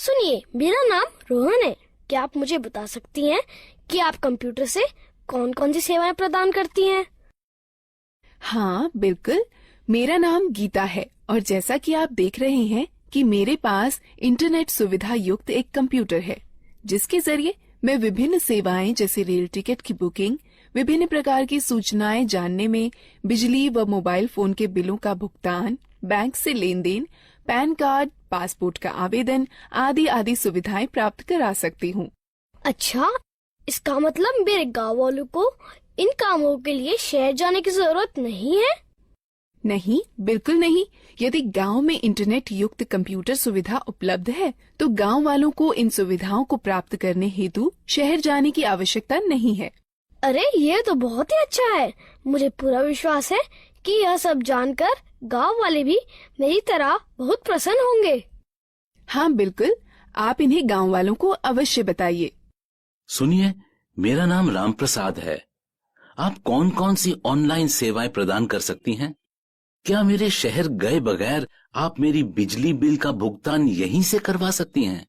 सुनिए, मेरा नाम रोहन है। क्या आप मुझे बता सकती हैं कि आप कंप्यूटर से कौन कौन सी सेवाएं प्रदान करती हैं? हाँ बिल्कुल, मेरा नाम गीता है और जैसा कि आप देख रहे हैं कि मेरे पास इंटरनेट सुविधा युक्त एक कंप्यूटर है, जिसके जरिए मैं विभिन्न सेवाएं जैसे रेल टिकट की बुकिंग, विभिन्न प्रकार की सूचनाएं जानने में, बिजली व मोबाइल फोन के बिलों का भुगतान, बैंक से लेन देन, पैन कार्ड, पासपोर्ट का आवेदन आदि आदि सुविधाएं प्राप्त करा सकती हूँ। अच्छा, इसका मतलब मेरे गाँव वालों को इन कामों के लिए शहर जाने की जरूरत नहीं है? नहीं, बिल्कुल नहीं। यदि गांव में इंटरनेट युक्त कंप्यूटर सुविधा उपलब्ध है, तो गांव वालों को इन सुविधाओं को प्राप्त करने हेतु शहर जाने की आवश्यकता नहीं है। अरे, ये तो बहुत ही अच्छा है। मुझे पूरा विश्वास है कि यह सब जानकर गांव वाले भी मेरी तरह बहुत प्रसन्न होंगे। हाँ बिल्कुल, आप इन्हें गांव वालों को अवश्य बताइए। सुनिए, मेरा नाम राम प्रसाद है। आप कौन कौन सी ऑनलाइन सेवाएं प्रदान कर सकती हैं? क्या मेरे शहर गए बगैर आप मेरी बिजली बिल का भुगतान यहीं से करवा सकती हैं?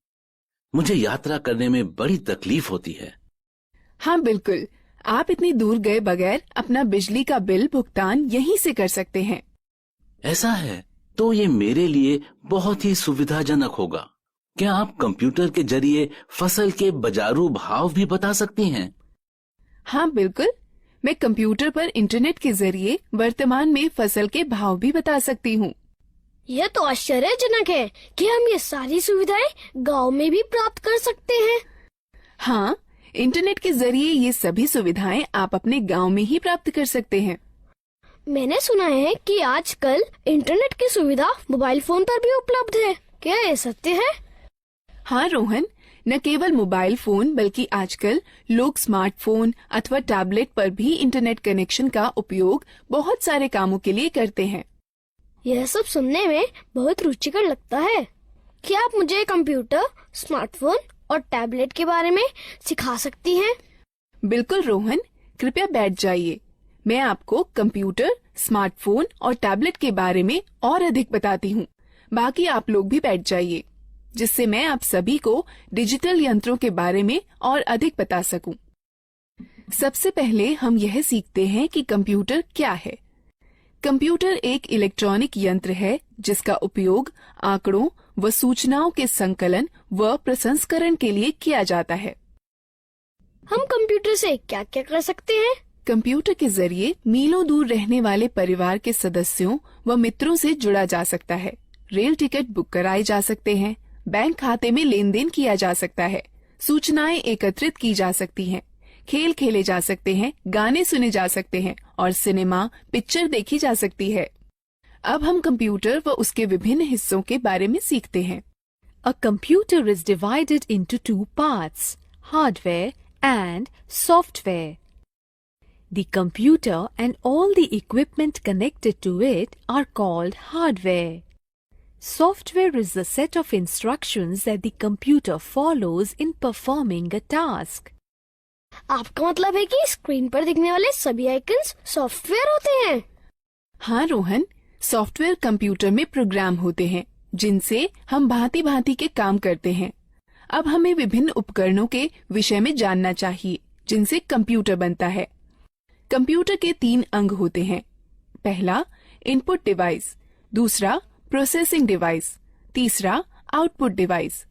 मुझे यात्रा करने में बड़ी तकलीफ होती है। हाँ बिल्कुल, आप इतनी दूर गए बगैर अपना बिजली का बिल भुगतान यहीं से कर सकते हैं। ऐसा है तो ये मेरे लिए बहुत ही सुविधाजनक होगा। क्या आप कंप्यूटर के जरिए फसल के बाजारू भाव भी बता सकती हैं? हाँ बिल्कुल, मैं कंप्यूटर पर इंटरनेट के जरिए वर्तमान में फसल के भाव भी बता सकती हूँ। यह तो आश्चर्यजनक है कि हम ये सारी सुविधाएं गांव में भी प्राप्त कर सकते हैं। हाँ, इंटरनेट के जरिए ये सभी सुविधाएं आप अपने गांव में ही प्राप्त कर सकते हैं। मैंने सुना है कि आजकल इंटरनेट की सुविधा मोबाइल फोन पर भी उपलब्ध है। क्या ये सत्य है? हाँ रोहन, न केवल मोबाइल फोन बल्कि आजकल लोग स्मार्टफोन अथवा टैबलेट पर भी इंटरनेट कनेक्शन का उपयोग बहुत सारे कामों के लिए करते हैं। यह सब सुनने में बहुत रुचिकर लगता है। क्या आप मुझे कंप्यूटर, स्मार्टफोन और टैबलेट के बारे में सिखा सकती हैं? बिल्कुल रोहन, कृपया बैठ जाइए। मैं आपको कंप्यूटर, स्मार्टफोन और टैबलेट के बारे में और अधिक बताती हूँ। बाकी आप लोग भी बैठ जाइए, जिससे मैं आप सभी को डिजिटल यंत्रों के बारे में और अधिक बता सकूं। सबसे पहले हम यह सीखते हैं कि कंप्यूटर क्या है। कंप्यूटर एक इलेक्ट्रॉनिक यंत्र है जिसका उपयोग आंकड़ों व सूचनाओं के संकलन व प्रसंस्करण के लिए किया जाता है। हम कंप्यूटर से क्या क्या कर सकते हैं? कंप्यूटर के जरिए मीलों दूर रहने वाले परिवार के सदस्यों व मित्रों से जुड़ा जा सकता है। रेल टिकट बुक कराए जा सकते हैं, बैंक खाते में लेन देन किया जा सकता है, सूचनाएं एकत्रित की जा सकती हैं, खेल खेले जा सकते हैं, गाने सुने जा सकते हैं और सिनेमा पिक्चर देखी जा सकती है। अब हम कंप्यूटर व उसके विभिन्न हिस्सों के बारे में सीखते हैं। A computer is divided into two parts, hardware and software. The computer and all the equipment connected to it are called hardware. Software is the set of instructions that the computer follows in performing a task. आपका मतलब है कि screen पर दिखने वाले सभी icons software होते हैं? हाँ रोहन, सॉफ्टवेयर कंप्यूटर में प्रोग्राम होते हैं जिनसे हम भांति भांति के काम करते हैं। अब हमें विभिन्न उपकरणों के विषय में जानना चाहिए जिनसे कंप्यूटर बनता है। कंप्यूटर के 3 अंग होते हैं। पहला इनपुट डिवाइस, दूसरा प्रोसेसिंग डिवाइस, तीसरा आउटपुट डिवाइस।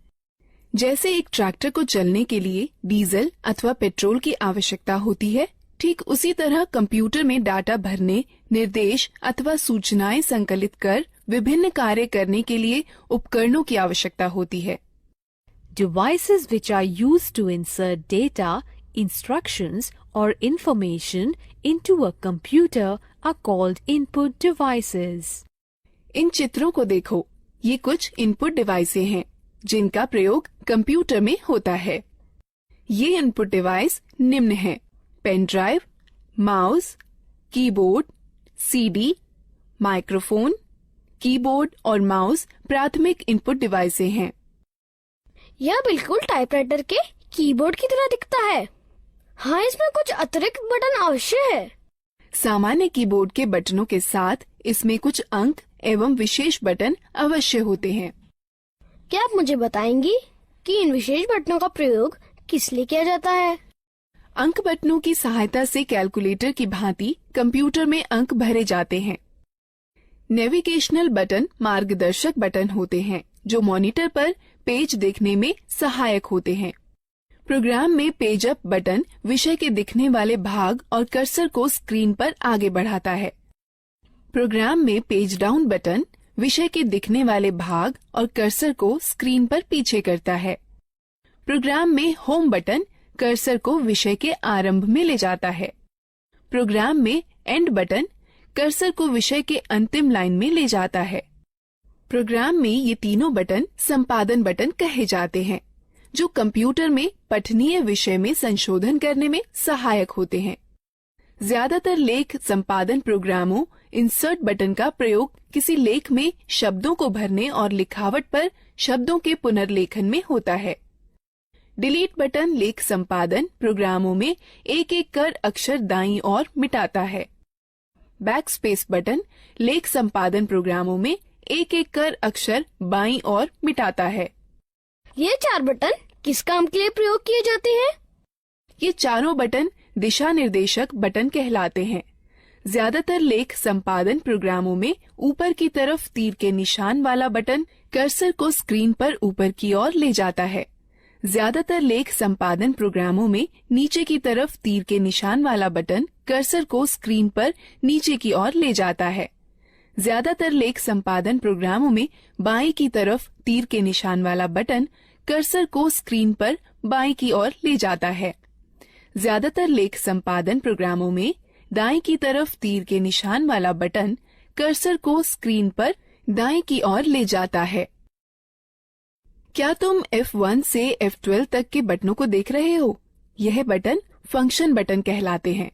जैसे एक ट्रैक्टर को चलने के लिए डीजल अथवा पेट्रोल की आवश्यकता होती है, ठीक उसी तरह कंप्यूटर में डाटा भरने, निर्देश अथवा सूचनाएं संकलित कर विभिन्न कार्य करने के लिए उपकरणों की आवश्यकता होती है। Devices which are used to insert data, instructions or information into a computer are called input devices. इन चित्रों को देखो, ये कुछ इनपुट डिवाइसें हैं जिनका प्रयोग कंप्यूटर में होता है। ये इनपुट डिवाइस निम्न हैं: pen drive, mouse, keyboard, CD, microphone. Keyboard और माउस प्राथमिक इनपुट डिवाइसें हैं। यह बिल्कुल टाइपराइटर के कीबोर्ड की तरह दिखता है। हाँ, इसमें कुछ अतिरिक्त बटन अवश्य है। सामान्य कीबोर्ड के बटनों के साथ इसमें कुछ अंक एवं विशेष बटन अवश्य होते हैं। क्या आप मुझे बताएंगी कि इन विशेष बटनों का प्रयोग किस लिए किया जाता है? अंक बटनों की सहायता से कैलकुलेटर की भांति कंप्यूटर में अंक भरे जाते हैं। नेविगेशनल बटन मार्गदर्शक बटन होते हैं जो मॉनिटर पर पेज देखने में सहायक होते हैं। प्रोग्राम में पेज अप बटन विषय के दिखने वाले भाग और कर्सर को स्क्रीन पर आगे बढ़ाता है। प्रोग्राम में पेज डाउन बटन विषय के दिखने वाले भाग और कर्सर को स्क्रीन पर पीछे करता है। प्रोग्राम में होम बटन कर्सर को विषय के आरंभ में ले जाता है। प्रोग्राम में एंड बटन कर्सर को विषय के अंतिम लाइन में ले जाता है। प्रोग्राम में ये तीनों बटन संपादन बटन कहे जाते हैं जो कंप्यूटर में पठनीय विषय में संशोधन करने में सहायक होते हैं। ज्यादातर लेख संपादन प्रोग्रामों इंसर्ट बटन का प्रयोग किसी लेख में शब्दों को भरने और लिखावट पर शब्दों के पुनर्लेखन में होता है। डिलीट बटन लेख संपादन प्रोग्रामों में एक एक कर अक्षर दाईं ओर मिटाता है। बैकस्पेस बटन लेख संपादन प्रोग्रामों में एक एक कर अक्षर बाईं ओर मिटाता है। ये 4 बटन किस काम के लिए प्रयोग किए जाते हैं? ये चारों बटन दिशा निर्देशक बटन कहलाते हैं। ज्यादातर लेख संपादन प्रोग्रामों में ऊपर की तरफ तीर के निशान वाला बटन कर्सर को स्क्रीन पर ऊपर की ओर ले जाता है। ज्यादातर लेख संपादन प्रोग्रामों में नीचे की तरफ तीर के निशान वाला बटन कर्सर को स्क्रीन पर नीचे की ओर ले जाता है। ज्यादातर लेख संपादन प्रोग्रामों में बाएं की तरफ तीर के निशान वाला बटन कर्सर को स्क्रीन पर बाएं की ओर ले जाता है। ज्यादातर लेख संपादन प्रोग्रामों में दाएं की तरफ तीर के निशान वाला बटन कर्सर को स्क्रीन पर दाएं की ओर ले जाता है। क्या तुम F1 से F12 तक के बटनों को देख रहे हो? यह बटन फंक्शन बटन कहलाते हैं।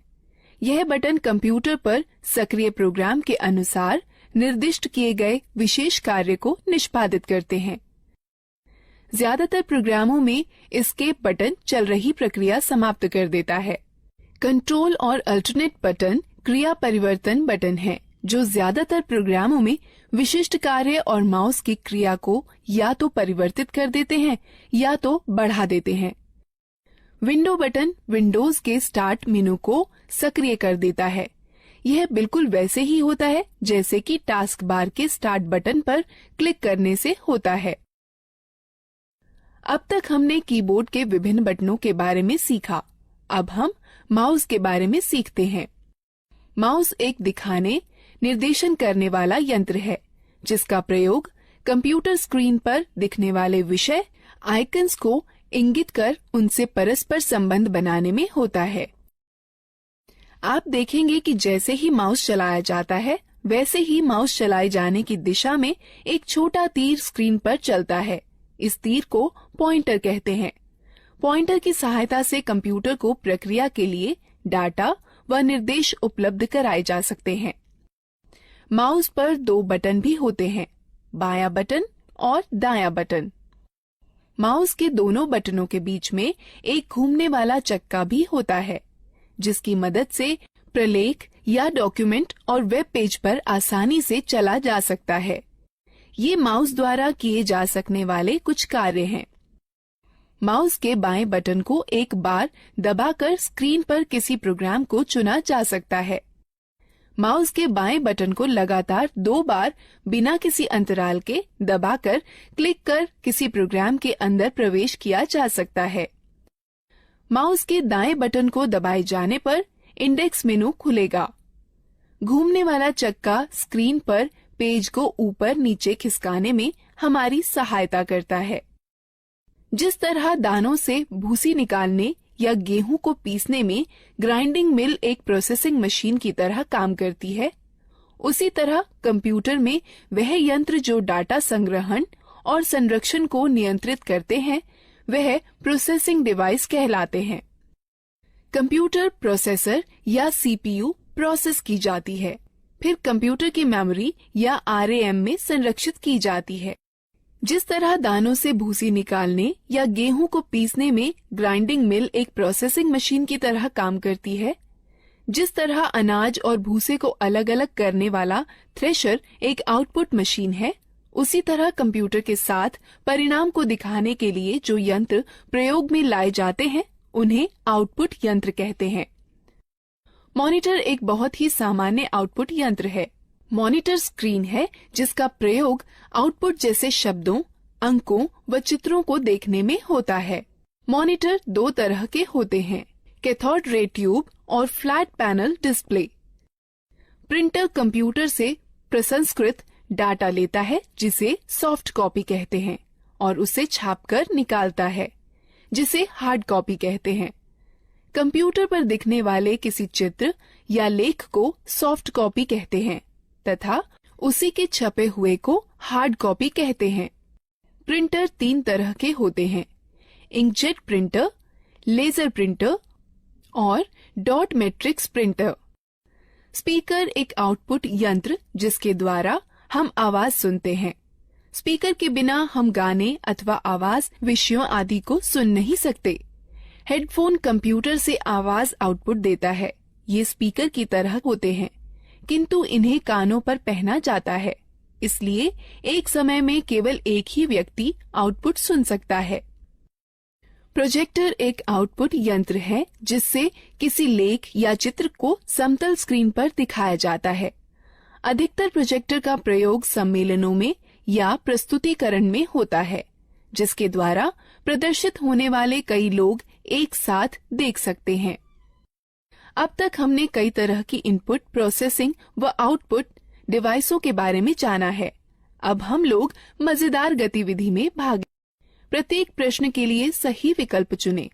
यह बटन कंप्यूटर पर सक्रिय प्रोग्राम के अनुसार निर्दिष्ट किए गए विशेष कार्य को निष्पादित करते हैं। ज्यादातर प्रोग्रामों में एस्केप बटन चल रही प्रक्रिया समाप्त कर देता है। कंट्रोल और अल्टरनेट बटन क्रिया परिवर्तन बटन हैं, जो ज्यादातर प्रोग्रामों में विशिष्ट कार्य और माउस की क्रिया को या तो परिवर्तित कर देते हैं या तो बढ़ा देते हैं। विंडो बटन विंडोज के स्टार्ट मेनू को सक्रिय कर देता है। यह बिल्कुल वैसे ही होता है जैसे कि टास्क बार के स्टार्ट बटन पर क्लिक करने से होता है। अब तक हमने कीबोर्ड के विभिन्न बटनों के बारे में सीखा। अब हम माउस के बारे में सीखते हैं। माउस एक दिखाने, निर्देशन करने वाला यंत्र है जिसका प्रयोग कंप्यूटर स्क्रीन पर दिखने वाले विषय आइकन्स को इंगित कर उनसे परस्पर संबंध बनाने में होता है। आप देखेंगे कि जैसे ही माउस चलाया जाता है वैसे ही माउस चलाए जाने की दिशा में एक छोटा तीर स्क्रीन पर चलता है। इस तीर को पॉइंटर कहते हैं। पॉइंटर की सहायता से कंप्यूटर को प्रक्रिया के लिए डाटा व निर्देश उपलब्ध कराए जा सकते हैं। माउस पर 2 बटन भी होते हैं, बायां बटन और दायां बटन। माउस के दोनों बटनों के बीच में एक घूमने वाला चक्का भी होता है, जिसकी मदद से प्रलेख या डॉक्यूमेंट और वेब पेज पर आसानी से चला जा सकता है। ये माउस द्वारा किए जा सकने वाले कुछ कार्य हैं। माउस के बाएं बटन को एक बार दबाकर स्क्रीन पर किसी प्रोग्राम को चुना जा सकता है। माउस के बाएं बटन को लगातार 2 बार बिना किसी अंतराल के दबाकर क्लिक कर किसी प्रोग्राम के अंदर प्रवेश किया जा सकता है। माउस के दाएं बटन को दबाए जाने पर इंडेक्स मेनू खुलेगा। घूमने वाला चक्का स्क्रीन पर पेज को ऊपर नीचे खिसकाने में हमारी सहायता करता है। जिस तरह दानों से भूसी निकालने या गेहूं को पीसने में ग्राइंडिंग मिल एक प्रोसेसिंग मशीन की तरह काम करती है, उसी तरह कंप्यूटर में वह यंत्र जो डाटा संग्रहण और संरक्षण को नियंत्रित करते हैं वह प्रोसेसिंग डिवाइस कहलाते हैं। कंप्यूटर प्रोसेसर या सीपीयू प्रोसेस की जाती है, फिर कंप्यूटर की मेमोरी या आरएएम में संरक्षित की जाती है। जिस तरह दानों से भूसी निकालने या गेहूं को पीसने में ग्राइंडिंग मिल एक प्रोसेसिंग मशीन की तरह काम करती है, जिस तरह अनाज और भूसे को अलग अलग करने वाला थ्रेशर एक आउटपुट मशीन है, उसी तरह कंप्यूटर के साथ परिणाम को दिखाने के लिए जो यंत्र प्रयोग में लाए जाते हैं उन्हें आउटपुट यंत्र कहते हैं। मॉनिटर एक बहुत ही सामान्य आउटपुट यंत्र है। मॉनिटर स्क्रीन है जिसका प्रयोग आउटपुट जैसे शब्दों, अंकों व चित्रों को देखने में होता है। मॉनिटर दो तरह के होते हैं, कैथोड रे ट्यूब और flat panel display. Printer computer से प्रसंस्कृत डाटा लेता है जिसे सॉफ्ट कॉपी कहते हैं और उसे छापकर निकालता है जिसे हार्ड कॉपी कहते हैं। कंप्यूटर पर दिखने वाले किसी चित्र या लेख को सॉफ्ट कॉपी कहते हैं तथा उसी के छपे हुए को हार्ड कॉपी कहते हैं। प्रिंटर तीन तरह के होते हैं, इंकजेट प्रिंटर, लेजर प्रिंटर और डॉट मैट्रिक्स प्रिंटर। स्पीकर एक आउटपुट यंत्र जिसके द्वारा हम आवाज सुनते हैं। स्पीकर के बिना हम गाने अथवा आवाज विषयों आदि को सुन नहीं सकते। हेडफोन कंप्यूटर से आवाज आउटपुट देता है। ये स्पीकर की तरह होते हैं किंतु इन्हें कानों पर पहना जाता है, इसलिए एक समय में केवल एक ही व्यक्ति आउटपुट सुन सकता है। प्रोजेक्टर एक आउटपुट यंत्र है जिससे किसी लेख या चित्र को समतल स्क्रीन पर दिखाया जाता है। अधिकतर प्रोजेक्टर का प्रयोग सम्मेलनों में या प्रस्तुतिकरण में होता है जिसके द्वारा प्रदर्शित होने वाले कई लोग एक साथ देख सकते हैं। अब तक हमने कई तरह की इनपुट प्रोसेसिंग व आउटपुट डिवाइसों के बारे में जाना है। अब हम लोग मजेदार गतिविधि में भाग। प्रत्येक प्रश्न के लिए सही विकल्प चुनें।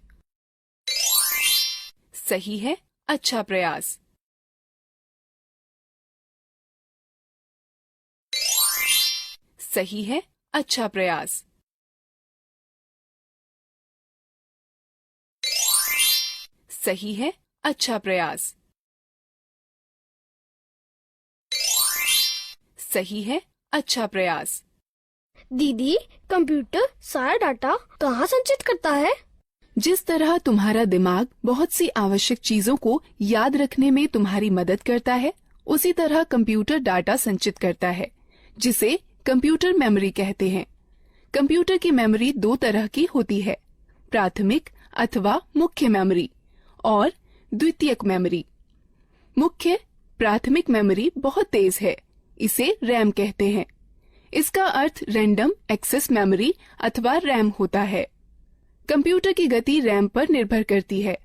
सही है, अच्छा प्रयास। सही है, अच्छा प्रयास। सही है, अच्छा प्रयास। सही है, अच्छा प्रयास। दीदी, कंप्यूटर सारा डाटा कहाँ संचित करता है? जिस तरह तुम्हारा दिमाग बहुत सी आवश्यक चीजों को याद रखने में तुम्हारी मदद करता है, उसी तरह कंप्यूटर डाटा संचित करता है जिसे कंप्यूटर मेमोरी कहते हैं। कंप्यूटर की मेमोरी दो तरह की होती है, प्राथमिक अथवा मुख्य मेमोरी और द्वितीयक मेमोरी। मुख्य प्राथमिक मेमोरी बहुत तेज है, इसे रैम कहते हैं। इसका अर्थ रैंडम एक्सेस मेमोरी अथवा रैम होता है। कंप्यूटर की गति रैम पर निर्भर करती है।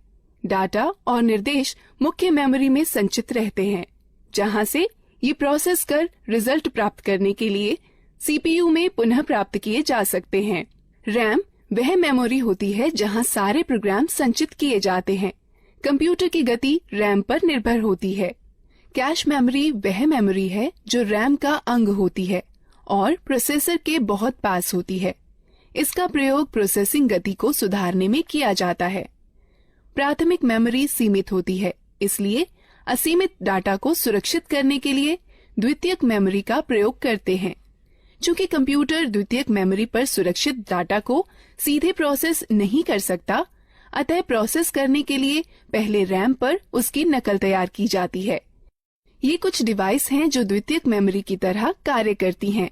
डाटा और निर्देश मुख्य मेमोरी में संचित रहते हैं, जहां से ये प्रोसेस कर रिजल्ट प्राप्त करने के लिए सीपीयू में पुनः प्राप्त किए जा सकते हैं। रैम वह मेमोरी होती है जहां सारे प्रोग्राम संचित किए जाते हैं। कंप्यूटर की गति रैम पर निर्भर होती है। कैश मेमोरी वह मेमोरी है जो रैम का अंग होती है और प्रोसेसर के बहुत पास होती है। इसका प्रयोग प्रोसेसिंग गति को सुधारने में किया जाता है। प्राथमिक मेमोरी सीमित होती है, इसलिए असीमित डाटा को सुरक्षित करने के लिए द्वितीयक मेमोरी का प्रयोग करते हैं। चूंकि कंप्यूटर द्वितीयक मेमोरी पर सुरक्षित डाटा को सीधे प्रोसेस नहीं कर सकता, अतः प्रोसेस करने के लिए पहले रैम पर उसकी नकल तैयार की जाती है। ये कुछ डिवाइस हैं जो द्वितीयक मेमोरी की तरह कार्य करती हैं: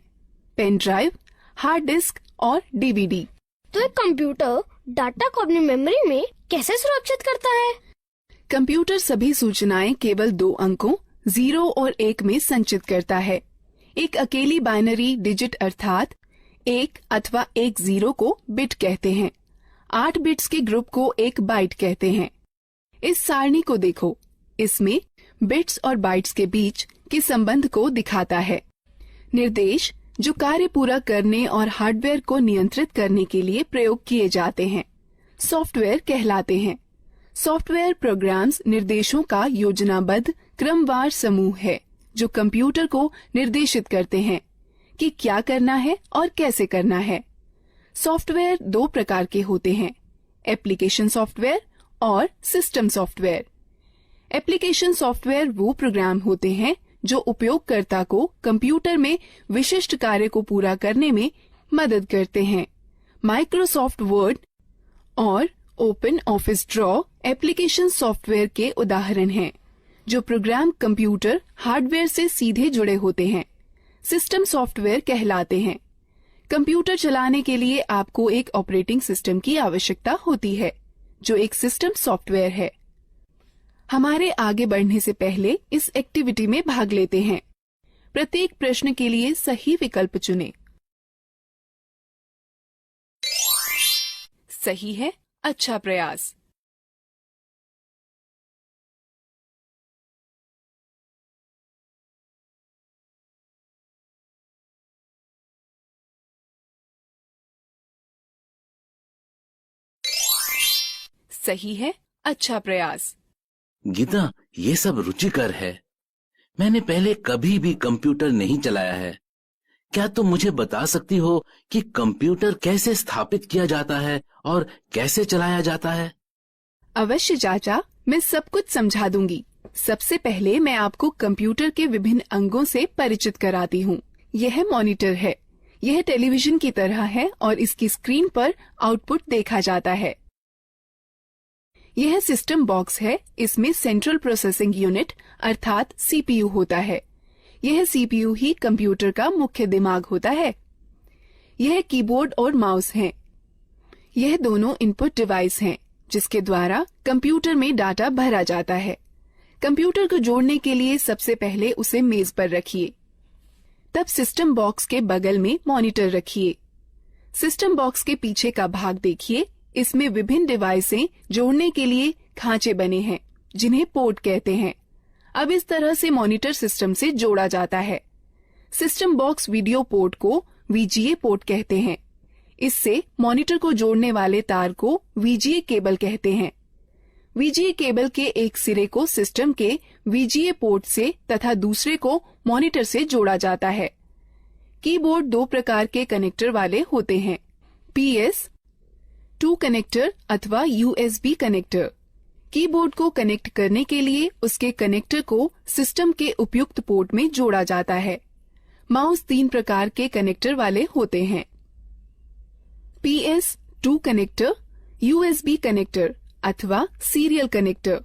पेन ड्राइव, हार्ड डिस्क और डीवीडी। तो एक कंप्यूटर डाटा को अपनी मेमोरी में कैसे सुरक्षित करता है? कंप्यूटर सभी सूचनाएं केवल दो अंकों 0 और 1 में संचित करता है। एक अकेली बाइनरी डिजिट अर्थात 1 अथवा 1 0 को बिट कहते हैं। 8 बिट्स के ग्रुप को एक बाइट कहते हैं। इस सारणी को देखो, इसमें बिट्स और बाइट्स के बीच के संबंध को दिखाता है। निर्देश जो कार्य पूरा करने और हार्डवेयर को नियंत्रित करने के लिए प्रयोग किए जाते हैं, सॉफ्टवेयर कहलाते हैं। सॉफ्टवेयर प्रोग्राम्स निर्देशों का योजनाबद्ध क्रमवार समूह है जो कंप्यूटर को निर्देशित करते हैं कि क्या करना है और कैसे करना है। सॉफ्टवेयर दो प्रकार के होते हैं, एप्लीकेशन सॉफ्टवेयर और सिस्टम सॉफ्टवेयर। एप्लीकेशन सॉफ्टवेयर वो प्रोग्राम होते हैं जो उपयोगकर्ता को कंप्यूटर में विशिष्ट कार्य को पूरा करने में मदद करते हैं। माइक्रोसॉफ्ट वर्ड और open office draw application software के उदाहरण हैं, जो प्रोग्राम कंप्यूटर हार्डवेयर से सीधे जुड़े होते हैं। सिस्टम सॉफ्टवेयर कहलाते हैं। कंप्यूटर चलाने के लिए आपको एक ऑपरेटिंग सिस्टम की आवश्यकता होती है, जो एक सिस्टम सॉफ्टवेयर है। हमारे आगे बढ़ने से पहले इस एक्टिविटी में भाग लेते हैं। प्रत्येक प्रश्न के लिए सही विकल्प चुनें। सही है, अच्छा प्रयास। सही है, अच्छा प्रयास। गीता, ये सब रुचिकर है। मैंने पहले कभी भी कंप्यूटर नहीं चलाया है। क्या तुम मुझे बता सकती हो कि कंप्यूटर कैसे स्थापित किया जाता है और कैसे चलाया जाता है? अवश्य चाचा, मैं सब कुछ समझा दूंगी। सबसे पहले मैं आपको कंप्यूटर के विभिन्न अंगों से परिचित कराती हूँ। यह मॉनिटर है। यह टेलीविजन की तरह है और इसकी स्क्रीन पर आउटपुट देखा जाता है। यह सिस्टम बॉक्स है। इसमें सेंट्रल प्रोसेसिंग यूनिट अर्थात सीपीयू होता है। यह सीपीयू ही कंप्यूटर का मुख्य दिमाग होता है। यह कीबोर्ड और माउस हैं। यह दोनों इनपुट डिवाइस हैं, जिसके द्वारा कंप्यूटर में डाटा भरा जाता है। कंप्यूटर को जोड़ने के लिए सबसे पहले उसे मेज पर रखिए। तब सिस्टम बॉक्स के बगल में मॉनिटर रखिए। सिस्टम बॉक्स के पीछे का भाग देखिए। इसमें विभिन्न डिवाइसें जोड़ने के लिए खांचे बने हैं, जिन्हें पोर्ट कहते हैं। अब इस तरह से मॉनिटर सिस्टम से जोड़ा जाता है। सिस्टम बॉक्स वीडियो पोर्ट को वीजीए पोर्ट कहते हैं। इससे मॉनिटर को जोड़ने वाले तार को वीजीए केबल कहते हैं। वीजीए केबल के एक सिरे को सिस्टम के वीजीए पोर्ट से तथा दूसरे को मॉनिटर से जोड़ा जाता है। कीबोर्ड दो प्रकार के कनेक्टर वाले होते हैं, PS2 कनेक्टर अथवा USB कनेक्टर। कीबोर्ड को कनेक्ट करने के लिए उसके कनेक्टर को सिस्टम के उपयुक्त पोर्ट में जोड़ा जाता है। माउस 3 प्रकार के कनेक्टर वाले होते हैं, PS2 कनेक्टर, USB कनेक्टर अथवा सीरियल कनेक्टर।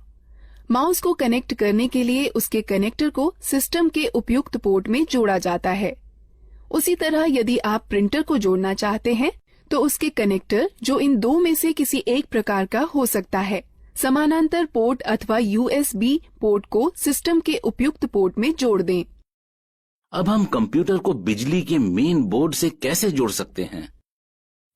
माउस को कनेक्ट करने के लिए उसके कनेक्टर को सिस्टम के उपयुक्त पोर्ट में जोड़ा जाता है। उसी तरह यदि आप प्रिंटर को जोड़ना चाहते हैं तो उसके कनेक्टर, जो इन दो में से किसी एक प्रकार का हो सकता है, समानांतर पोर्ट अथवा USB पोर्ट को सिस्टम के उपयुक्त पोर्ट में जोड़ दें। अब हम कंप्यूटर को बिजली के मेन बोर्ड से कैसे जोड़ सकते हैं?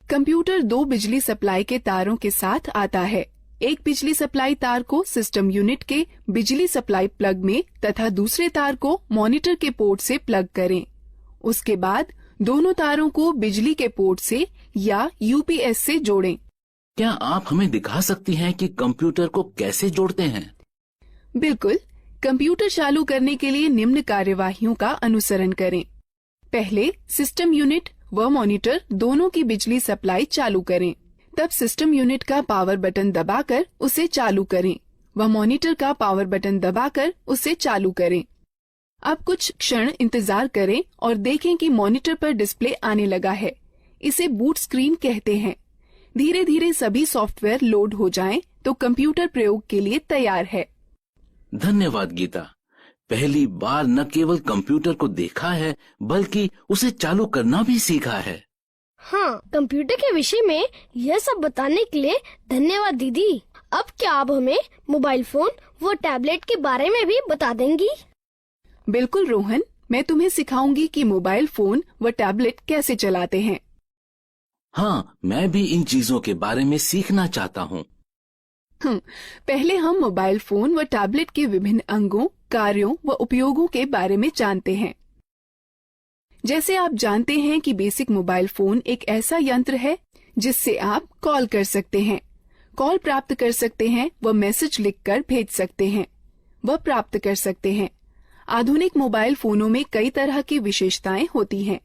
कंप्यूटर 2 बिजली सप्लाई के तारों के साथ आता है। एक बिजली सप्लाई तार को सिस्टम यूनिट के बिजली सप्लाई प्लग में तथा दूसरे तार को मॉनिटर के पोर्ट से प्लग करें। उसके बाद दोनों तारों को बिजली के पोर्ट से या UPS से जोड़ें। क्या आप हमें दिखा सकती हैं कि कंप्यूटर को कैसे जोड़ते हैं? बिल्कुल। कंप्यूटर चालू करने के लिए निम्न कार्यवाहियों का अनुसरण करें। पहले सिस्टम यूनिट व मॉनिटर दोनों की बिजली सप्लाई चालू करें। तब सिस्टम यूनिट का पावर बटन दबाकर उसे चालू करें व मॉनिटर का पावर बटन दबाकर उसे चालू करें। अब कुछ क्षण इंतजार करें और देखें कि मॉनिटर पर डिस्प्ले आने लगा है। इसे बूट स्क्रीन कहते हैं। धीरे धीरे सभी सॉफ्टवेयर लोड हो जाएं तो कंप्यूटर प्रयोग के लिए तैयार है। धन्यवाद गीता। पहली बार न केवल कंप्यूटर को देखा है बल्कि उसे चालू करना भी सीखा है। हाँ, कंप्यूटर के विषय में यह सब बताने के लिए धन्यवाद दीदी। अब क्या आप हमें मोबाइल फोन व टैबलेट के बारे में भी बता देंगी? बिल्कुल रोहन, मैं तुम्हें सिखाऊंगी कि मोबाइल फोन व टैबलेट कैसे चलाते हैं। हाँ, मैं भी इन चीजों के बारे में सीखना चाहता हूँ। पहले हम मोबाइल फोन व टैबलेट के विभिन्न अंगों, कार्यों व उपयोगों के बारे में जानते हैं। जैसे आप जानते हैं कि बेसिक मोबाइल फोन एक ऐसा यंत्र है जिससे आप कॉल कर सकते हैं, कॉल प्राप्त कर सकते हैं व मैसेज लिखकर भेज सकते हैं व प्राप्त कर सकते हैं। आधुनिक मोबाइल फोनों में कई तरह की विशेषताएं होती हैं,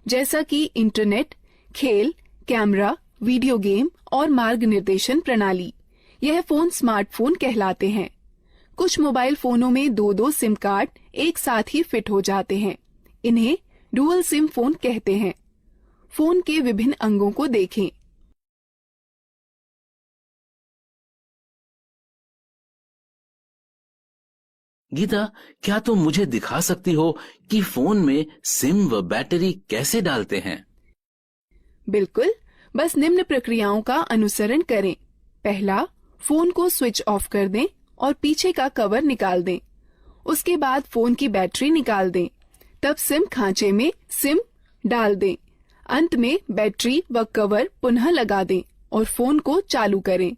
जैसा कि इंटरनेट, खेल, कैमरा, वीडियो गेम और मार्ग निर्देशन प्रणाली। यह फोन स्मार्टफोन कहलाते हैं। कुछ मोबाइल फोनों में 2-2 सिम कार्ड एक साथ ही फिट हो जाते हैं। इन्हें डुअल सिम फोन कहते हैं। फोन के विभिन्न अंगों को देखें। गीता, क्या तुम मुझे दिखा सकती हो कि फोन में सिम व बैटरी कैसे डालते हैं? बिल्कुल, बस निम्न प्रक्रियाओं का अनुसरण करें। पहला, फोन को स्विच ऑफ कर दें और पीछे का कवर निकाल दें। उसके बाद फोन की बैटरी निकाल दें। तब सिम खांचे में सिम डाल दें। अंत में बैटरी व कवर पुनः लगा दें और फोन को चालू करें।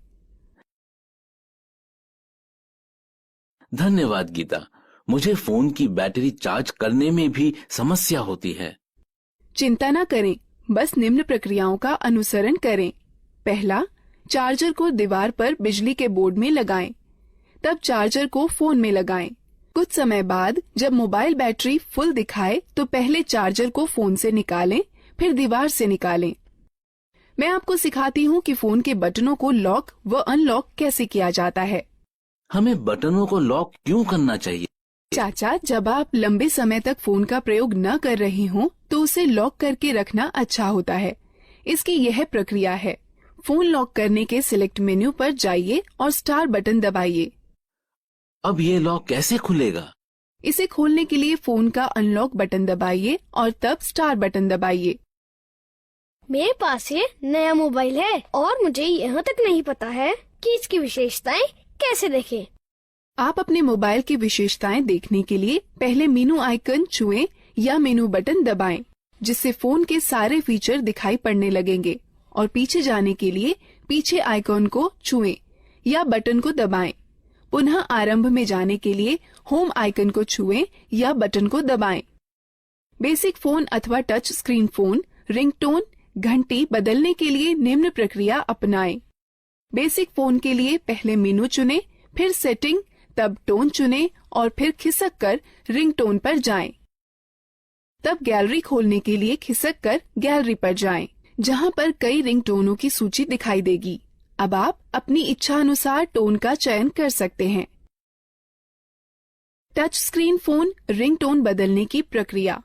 धन्यवाद गीता, मुझे फोन की बैटरी चार्ज करने में भी समस्या होती है। चिंता न करें, बस निम्न प्रक्रियाओं का अनुसरण करें। पहला, चार्जर को दीवार पर बिजली के बोर्ड में लगाएं। तब चार्जर को फोन में लगाएं। कुछ समय बाद जब मोबाइल बैटरी फुल दिखाए तो पहले चार्जर को फोन से निकालें, फिर दीवार से निकालें। मैं आपको सिखाती हूँ कि फोन के बटनों को लॉक व अनलॉक कैसे किया जाता है। हमें बटनों को लॉक क्यों करना चाहिए? चाचा, जब आप लंबे समय तक फोन का प्रयोग न कर रही हों तो उसे लॉक करके रखना अच्छा होता है। इसकी यह प्रक्रिया है। फोन लॉक करने के सिलेक्ट मेन्यू पर जाइए और स्टार बटन दबाइए। अब ये लॉक कैसे खुलेगा? इसे खोलने के लिए फोन का अनलॉक बटन दबाइए और तब स्टार बटन दबाइए। मेरे पास ये नया मोबाइल है और मुझे यहाँ तक नहीं पता है कि इसकी विशेषताएं कैसे देखें। आप अपने मोबाइल की विशेषताएं देखने के लिए पहले मेनू आइकन छुएं या मेनू बटन दबाएं, जिससे फोन के सारे फीचर दिखाई पड़ने लगेंगे। और पीछे जाने के लिए पीछे आइकॉन को छुएं या बटन को दबाएं। पुनः आरंभ में जाने के लिए होम आइकन को छुएं या बटन को दबाएं। बेसिक फोन अथवा टच स्क्रीन फोन रिंगटोन घंटी बदलने के लिए निम्न प्रक्रिया अपनाएं। बेसिक फोन के लिए पहले मेनू चुनें, फिर सेटिंग, तब टोन चुनें और फिर खिसक कर रिंगटोन पर जाएं। तब गैलरी खोलने के लिए खिसक कर गैलरी पर जाएं, जहां पर कई रिंगटोनों की सूची दिखाई देगी। अब आप अपनी इच्छा अनुसार टोन का चयन कर सकते हैं। टच स्क्रीन फोन रिंगटोन बदलने की प्रक्रिया।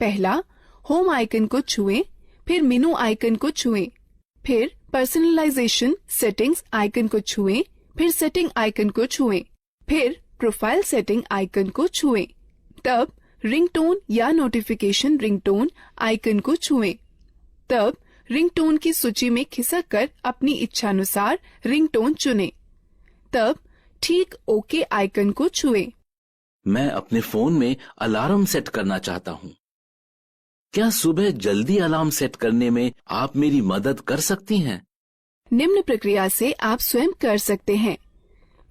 पहला, होम आइकन को छुएं, फिर मेनू आइकन को छुएं, फिर पर्सनलाइजेशन सेटिंग्स आइकन को छुएं, फिर सेटिंग आइकन को छुएं, फिर प्रोफाइल सेटिंग आइकन को छुएं। तब रिंगटोन या नोटिफिकेशन रिंगटोन आइकन को छुएं। तब रिंगटोन की सूची में खिसक कर अपनी इच्छानुसार रिंगटोन चुनें। तब ठीक ओके आइकन को छुएं। मैं अपने फोन में अलार्म सेट करना चाहता हूँ। क्या सुबह जल्दी अलार्म सेट करने में आप मेरी मदद कर सकती हैं? निम्न प्रक्रिया से आप स्वयं कर सकते हैं।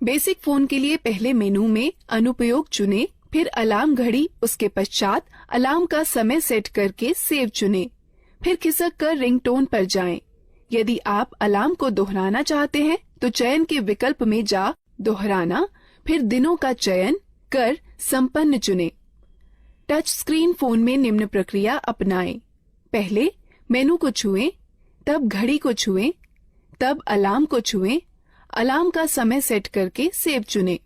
बेसिक फोन के लिए पहले मेनू में अनुपयोग चुनें, फिर अलार्म घड़ी, उसके पश्चात अलार्म का समय सेट करके सेव चुनें, फिर खिसक कर रिंगटोन पर जाएं। यदि आप अलार्म को दोहराना चाहते हैं तो चयन के विकल्प में जा दोहराना, फिर दिनों का चयन कर संपन्न चुनें। टच स्क्रीन फोन में निम्न प्रक्रिया अपनाएं। पहले मेनू को छुएं, तब घड़ी को छुएं, तब अलार्म को छुएं, अलार्म का समय सेट करके सेव चुनें।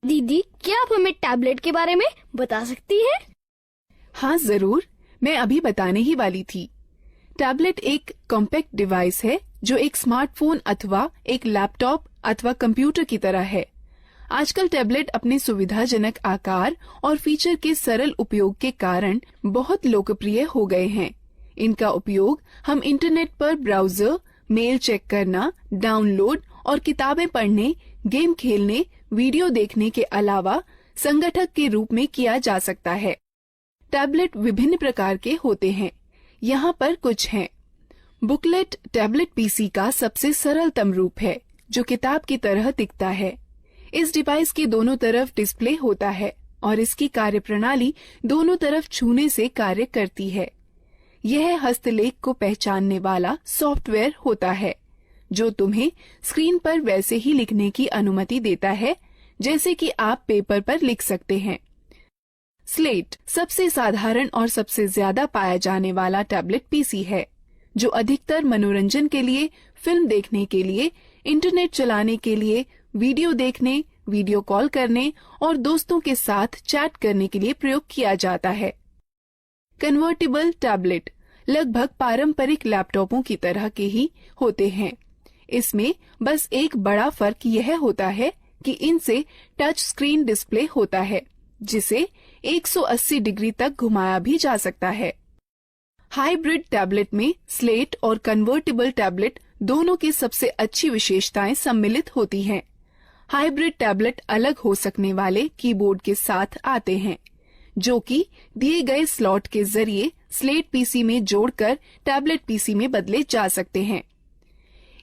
दीदी, क्या आप हमें टैबलेट के बारे में बता सकती हैं? हाँ जरूर, मैं अभी बताने ही वाली थी। टैबलेट एक कॉम्पैक्ट डिवाइस है जो एक स्मार्टफोन अथवा एक लैपटॉप अथवा कंप्यूटर की तरह है। आजकल टैबलेट अपने सुविधाजनक आकार और फीचर के सरल उपयोग के कारण बहुत लोकप्रिय हो गए हैं। इनका उपयोग हम इंटरनेट पर ब्राउजर, मेल चेक करना, डाउनलोड और किताबें पढ़ने, गेम खेलने, वीडियो देखने के अलावा संगठक के रूप में किया जा सकता है। टैबलेट विभिन्न प्रकार के होते हैं। यहाँ पर कुछ हैं। बुकलेट टैबलेट पीसी का सबसे सरलतम रूप है, जो किताब की तरह दिखता है। इस डिवाइस के दोनों तरफ डिस्प्ले होता है और इसकी कार्यप्रणाली दोनों तरफ छूने से कार्य करती है। यह हस्तलेख को पहचानने वाला सॉफ्टवेयर होता है, जो तुम्हें स्क्रीन पर वैसे ही लिखने की अनुमति देता है जैसे कि आप पेपर पर लिख सकते हैं। स्लेट सबसे साधारण और सबसे ज्यादा पाया जाने वाला टैबलेट पीसी है, जो अधिकतर मनोरंजन के लिए, फिल्म देखने के लिए, इंटरनेट चलाने के लिए, वीडियो देखने, वीडियो कॉल करने और दोस्तों के साथ चैट करने के लिए प्रयोग किया जाता है। कन्वर्टेबल टैबलेट लगभग पारंपरिक लैपटॉपों की तरह के ही होते हैं। इसमें बस एक बड़ा फर्क यह होता है कि इनसे टच स्क्रीन डिस्प्ले होता है, जिसे 180 डिग्री तक घुमाया भी जा सकता है। हाइब्रिड टैबलेट में स्लेट और कन्वर्टेबल टैबलेट दोनों की सबसे अच्छी विशेषताएं सम्मिलित होती हैं। हाइब्रिड टैबलेट अलग हो सकने वाले कीबोर्ड के साथ आते हैं, जो कि दिए गए स्लॉट के जरिए स्लेट पीसी में जोड़कर टैबलेट पीसी में बदले जा सकते हैं।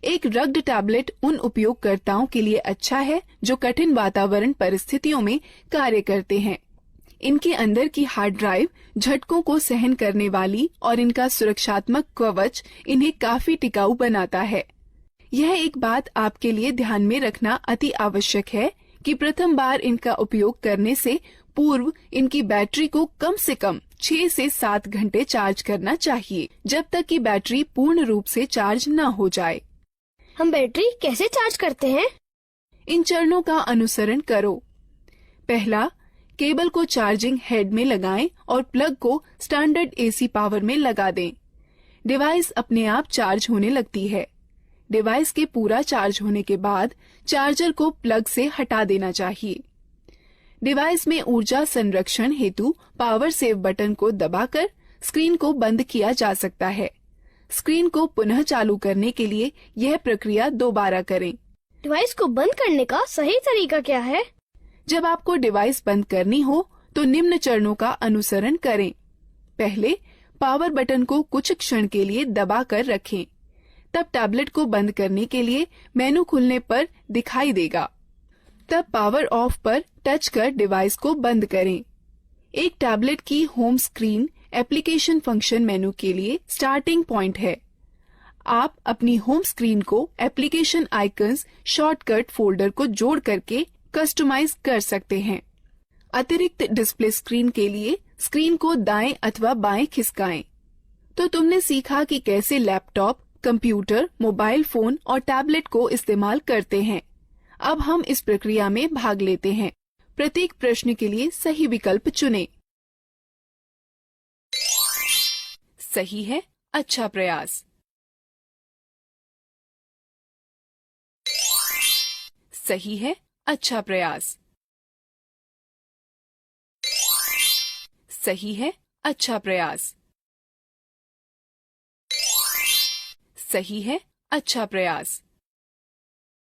एक रग्ड टैबलेट उन उपयोगकर्ताओं के लिए अच्छा है जो कठिन वातावरण परिस्थितियों में कार्य करते हैं। इनके अंदर की हार्ड ड्राइव झटकों को सहन करने वाली और इनका सुरक्षात्मक कवच इन्हें काफी टिकाऊ बनाता है। यह एक बात आपके लिए ध्यान में रखना अति आवश्यक है कि प्रथम बार इनका उपयोग करने से पूर्व इनकी बैटरी को कम से कम 6 से 7 घंटे चार्ज करना चाहिए, जब तक कि बैटरी पूर्ण रूप से चार्ज न हो जाए। हम बैटरी कैसे चार्ज करते हैं? इन चरणों का अनुसरण करो। पहला, केबल को चार्जिंग हेड में लगाएं और प्लग को स्टैंडर्ड एसी पावर में लगा दें। डिवाइस अपने आप चार्ज होने लगती है। डिवाइस के पूरा चार्ज होने के बाद चार्जर को प्लग से हटा देना चाहिए। डिवाइस में ऊर्जा संरक्षण हेतु पावर सेव बटन को दबाकर स्क्रीन को बंद किया जा सकता है। स्क्रीन को पुनः चालू करने के लिए यह प्रक्रिया दोबारा करें। डिवाइस को बंद करने का सही तरीका क्या है? जब आपको डिवाइस बंद करनी हो तो निम्न चरणों का अनुसरण करें। पहले, पावर बटन को कुछ क्षण के लिए दबा कर रखें। तब टैबलेट को बंद करने के लिए मेनू खुलने पर दिखाई देगा। तब पावर ऑफ पर टच कर डिवाइस को बंद करें। एक टैबलेट की होम स्क्रीन एप्लीकेशन फंक्शन मेनू के लिए स्टार्टिंग पॉइंट है। आप अपनी होम स्क्रीन को एप्लीकेशन आइकन्स शॉर्टकट फोल्डर को जोड़ करके कस्टमाइज कर सकते हैं। अतिरिक्त डिस्प्ले स्क्रीन के लिए स्क्रीन को दाएं अथवा बाएं खिसकाएं। तो तुमने सीखा कि कैसे लैपटॉप, कंप्यूटर, मोबाइल फोन और टैबलेट को इस्तेमाल करते हैं। अब हम इस प्रक्रिया में भाग लेते हैं। प्रत्येक प्रश्न के लिए सही विकल्प चुनें। सही है, अच्छा प्रयास। सही है, अच्छा प्रयास। सही है, अच्छा प्रयास। सही है, अच्छा प्रयास।